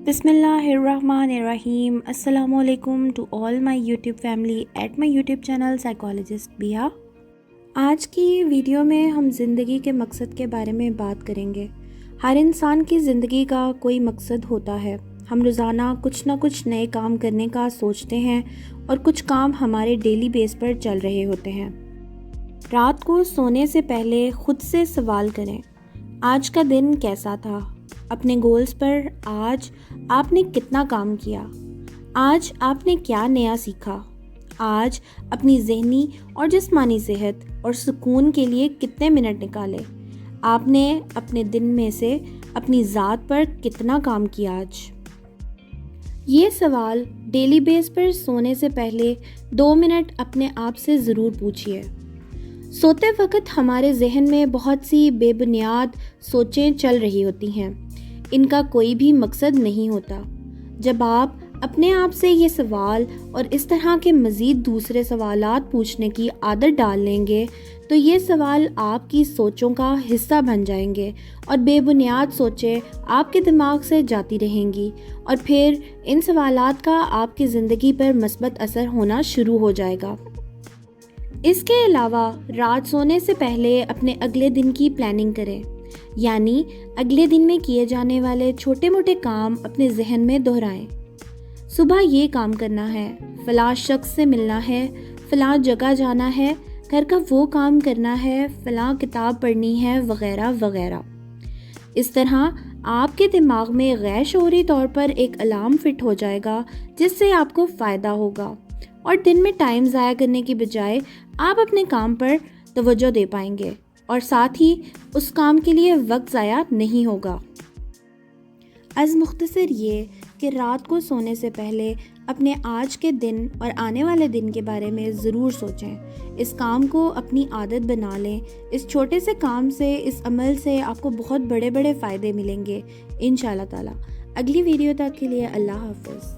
بسم اللہ الرحمن الرحیم. السلام علیکم to all my YouTube family at my YouTube channel psychologist Bia. آج کی ویڈیو میں ہم زندگی کے مقصد کے بارے میں بات کریں گے. ہر انسان کی زندگی کا کوئی مقصد ہوتا ہے. ہم روزانہ کچھ نہ کچھ نئے کام کرنے کا سوچتے ہیں اور کچھ کام ہمارے ڈیلی بیس پر چل رہے ہوتے ہیں. رات کو سونے سے پہلے خود سے سوال کریں، آج کا دن کیسا تھا؟ اپنے گولز پر آج آپ نے کتنا کام کیا؟ آج آپ نے کیا نیا سیکھا؟ آج اپنی ذہنی اور جسمانی صحت اور سکون کے لیے کتنے منٹ نکالے؟ آپ نے اپنے دن میں سے اپنی ذات پر کتنا کام کیا آج؟ یہ سوال ڈیلی بیس پر سونے سے پہلے 2 منٹ اپنے آپ سے ضرور پوچھیے. سوتے وقت ہمارے ذہن میں بہت سی بے بنیاد سوچیں چل رہی ہوتی ہیں. ان کا کوئی بھی مقصد نہیں ہوتا. جب آپ اپنے آپ سے یہ سوال اور اس طرح کے مزید دوسرے سوالات پوچھنے کی عادت ڈال لیں گے تو یہ سوال آپ کی سوچوں کا حصہ بن جائیں گے اور بے بنیاد سوچیں آپ کے دماغ سے جاتی رہیں گی اور پھر ان سوالات کا آپ کی زندگی پر مثبت اثر ہونا شروع ہو جائے گا. اس کے علاوہ رات سونے سے پہلے اپنے اگلے دن کی پلاننگ کریں، یعنی اگلے دن میں کیے جانے والے چھوٹے موٹے کام اپنے ذہن میں دہرائیں. صبح یہ کام کرنا ہے، فلاں شخص سے ملنا ہے، فلاں جگہ جانا ہے، گھر کا وہ کام کرنا ہے، فلاں کتاب پڑھنی ہے، وغیرہ وغیرہ. اس طرح آپ کے دماغ میں غیر شعوری طور پر ایک الارم فٹ ہو جائے گا جس سے آپ کو فائدہ ہوگا اور دن میں ٹائم ضائع کرنے کی بجائے آپ اپنے کام پر توجہ دے پائیں گے اور ساتھ ہی اس کام کے لیے وقت ضائع نہیں ہوگا. از مختصر یہ کہ رات کو سونے سے پہلے اپنے آج کے دن اور آنے والے دن کے بارے میں ضرور سوچیں. اس کام کو اپنی عادت بنا لیں. اس چھوٹے سے کام سے، اس عمل سے آپ کو بہت بڑے بڑے فائدے ملیں گے انشاءاللہ تعالی. اگلی ویڈیو تک کے لیے اللہ حافظ.